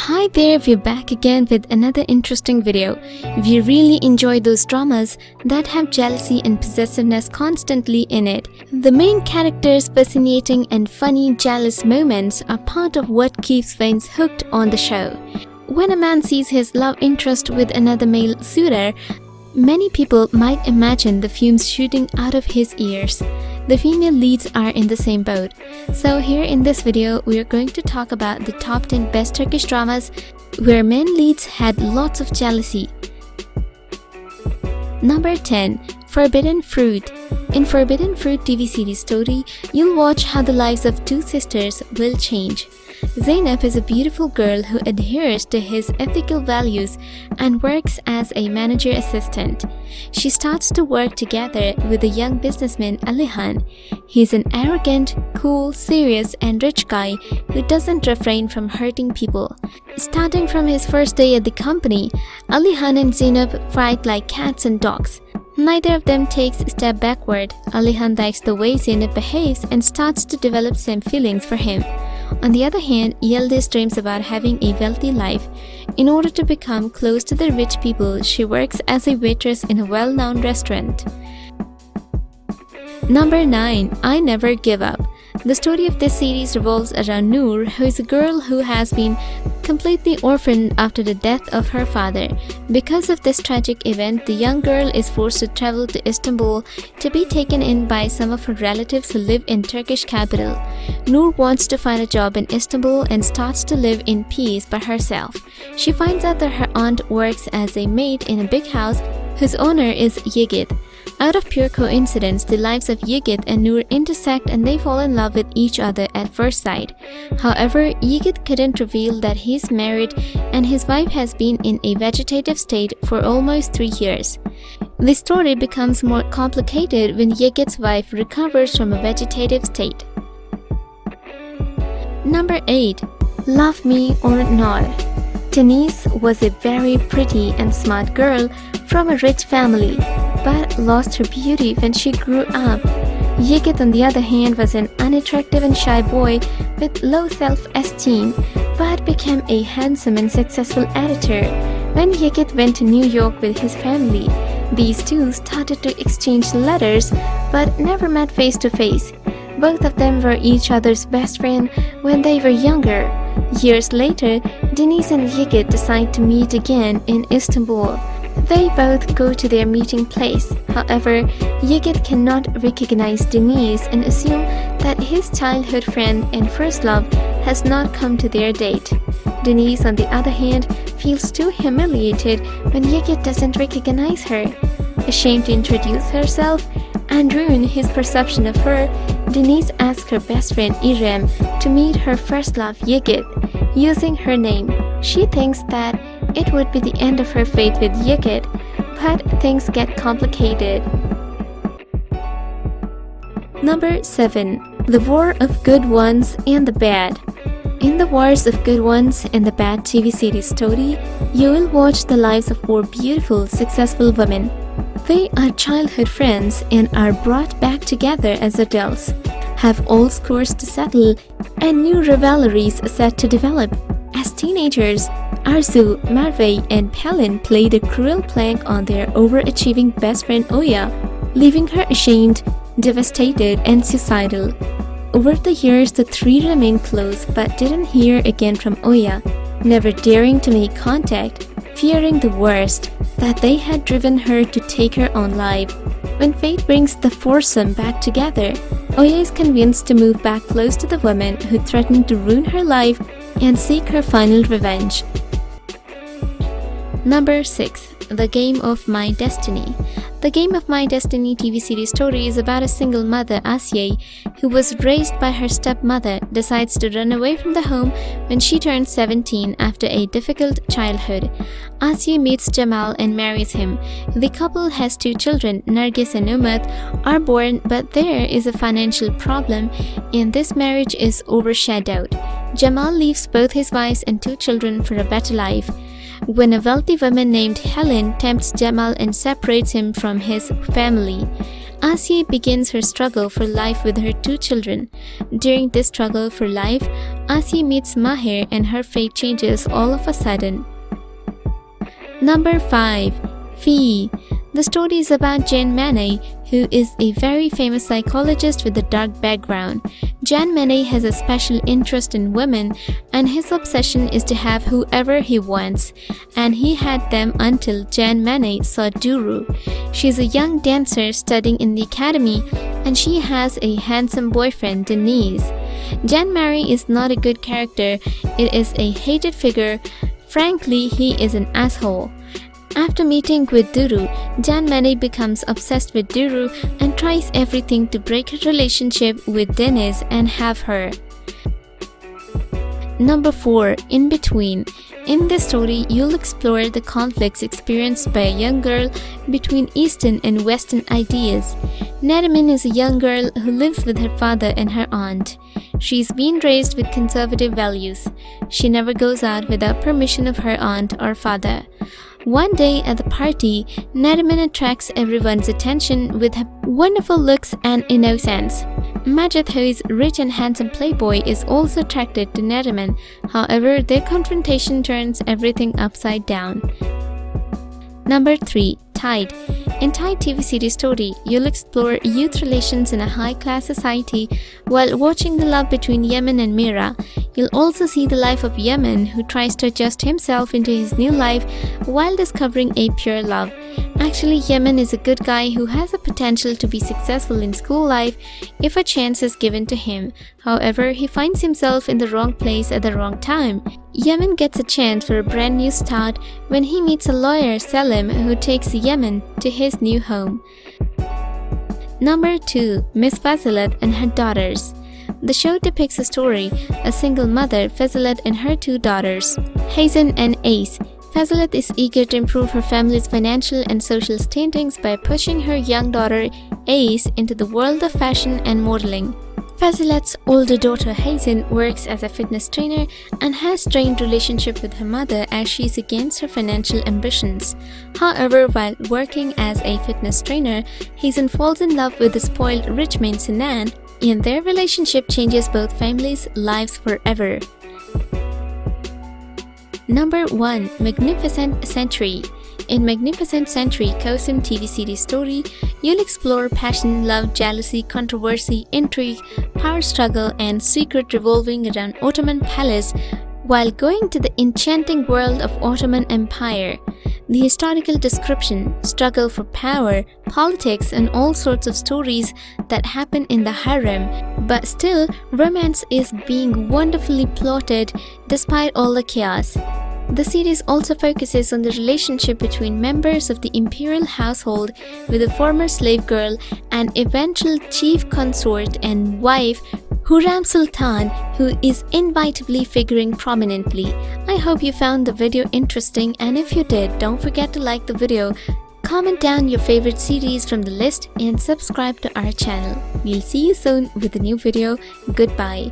Hi there, we're back again with another interesting video. We really enjoy those dramas that have jealousy and possessiveness constantly in it. The main characters' fascinating and funny jealous moments are part of what keeps fans hooked on the show. When a man sees his love interest with another male suitor, many people might imagine the fumes shooting out of his ears. The female leads are in the same boat. So here in this video, we are going to talk about the top 10 best Turkish dramas where men leads had lots of jealousy. Number 10. Forbidden Fruit. In Forbidden Fruit TV series story, you'll watch how the lives of two sisters will change. Zeynep is a beautiful girl who adheres to his ethical values and works as a manager assistant. She starts to work together with a young businessman, Alihan. He's an arrogant, cool, serious, and rich guy who doesn't refrain from hurting people. Starting from his first day at the company, Alihan and Zeynep fight like cats and dogs. Neither of them takes a step backward. Alihan likes the way Zeynep behaves and starts to develop some feelings for him. On the other hand, Yildiz dreams about having a wealthy life. In order to become close to the rich people, she works as a waitress in a well-known restaurant. Number 9. I Never Give Up. The story of this series revolves around Noor, who is a girl who has been completely orphaned after the death of her father. Because of this tragic event, the young girl is forced to travel to Istanbul to be taken in by some of her relatives who live in Turkish capital. Noor wants to find a job in Istanbul and starts to live in peace by herself. She finds out that her aunt works as a maid in a big house whose owner is Yigit. Out of pure coincidence, the lives of Yigit and Noor intersect and they fall in love with each other at first sight. However, Yigit couldn't reveal that he's married and his wife has been in a vegetative state for almost 3 years. The story becomes more complicated when Yigit's wife recovers from a vegetative state. Number 8. Love Me or Not. Denise was a very pretty and smart girl from a rich family, but lost her beauty when she grew up. Yigit, on the other hand, was an unattractive and shy boy with low self-esteem, but became a handsome and successful editor. When Yigit went to New York with his family, these two started to exchange letters but never met face to face. Both of them were each other's best friend when they were younger. Years later, Denise and Yigit decide to meet again in Istanbul. They both go to their meeting place. However, Yigit cannot recognize Denise and assume that his childhood friend and first love has not come to their date. Denise, on the other hand, feels too humiliated when Yigit doesn't recognize her. Ashamed to introduce herself and ruin his perception of her, Denise asks her best friend Irem to meet her first love Yigit, using her name. She thinks that it would be the end of her fate with Yigit, but things get complicated. Number 7. The War of Good Ones and the Bad. In the Wars of Good Ones and the Bad TV series story, you will watch the lives of 4 beautiful, successful women. They are childhood friends and are brought back together as adults, have old scores to settle, and new rivalries set to develop. As teenagers, Arzu, Merve, and Pelin played a cruel prank on their overachieving best friend Oya, leaving her ashamed, devastated, and suicidal. Over the years, the 3 remained close but didn't hear again from Oya, never daring to make contact, fearing the worst, that they had driven her to take her own life. When fate brings the foursome back together, Oya is convinced to move back close to the woman who threatened to ruin her life and seek her final revenge. Number 6. The Game of My Destiny. The Game of My Destiny TV series story is about a single mother, Asiye, who was raised by her stepmother, decides to run away from the home when she turns 17 after a difficult childhood. Asiye meets Jamal and marries him. The couple has 2 children, Nargis and Umut, are born, but there is a financial problem and this marriage is overshadowed. Jamal leaves both his wives and 2 children for a better life. When a wealthy woman named Helen tempts Jamal and separates him from his family, Asiye begins her struggle for life with her 2 children. During this struggle for life, Asiye meets Mahir and her fate changes all of a sudden. Number 5. Fee. The story is about Jan Manet, who is a very famous psychologist with a dark background. Jan Manet has a special interest in women, and his obsession is to have whoever he wants, and he had them until Jan Manet saw Duru. She is a young dancer studying in the academy, and she has a handsome boyfriend, Denise. Jan Manet is not a good character, it is a hated figure. Frankly, he is an asshole. After meeting with Duru, Jan Manet becomes obsessed with Duru and tries everything to break her relationship with Denise and have her. Number 4. In Between. In this story, you'll explore the conflicts experienced by a young girl between Eastern and Western ideas. Neriman is a young girl who lives with her father and her aunt. She's been raised with conservative values. She never goes out without permission of her aunt or father. One day at the party, Neriman attracts everyone's attention with her wonderful looks and innocence. Majid, who is rich and handsome playboy, is also attracted to Neriman. However, their confrontation turns everything upside down. Number 3. Tide. In Tide TV series story, you'll explore youth relations in a high-class society while watching the love between Yemen and Mira. You'll also see the life of Yemen, who tries to adjust himself into his new life while discovering a pure love. Actually, Yemen is a good guy who has the potential to be successful in school life if a chance is given to him. However, he finds himself in the wrong place at the wrong time. Yemen gets a chance for a brand new start when he meets a lawyer, Selim, who takes Yemen to his new home. Number 2. Miss Fazilet and her daughters. The show depicts a story, a single mother, Fazilet, and her 2 daughters, Hazen and Ace. Fazilet is eager to improve her family's financial and social standings by pushing her young daughter, Ace, into the world of fashion and modeling. Fazilet's older daughter Hazen works as a fitness trainer and has strained relationship with her mother as she is against her financial ambitions. However, while working as a fitness trainer, Hazen falls in love with the spoiled rich man Sinan, and their relationship changes both families' lives forever. Number 1. Magnificent Century. In Magnificent Century Kosim TV series story, you'll explore passion, love, jealousy, controversy, intrigue, power struggle, and secret revolving around Ottoman palace while going to the enchanting world of Ottoman Empire. The historical description, struggle for power, politics, and all sorts of stories that happen in the harem, but still, romance is being wonderfully plotted despite all the chaos. The series also focuses on the relationship between members of the imperial household with a former slave girl and eventual chief consort and wife Hurram Sultan, who is inevitably figuring prominently. I hope you found the video interesting, and if you did, don't forget to like the video, comment down your favorite series from the list, and subscribe to our channel. We'll see you soon with a new video. Goodbye.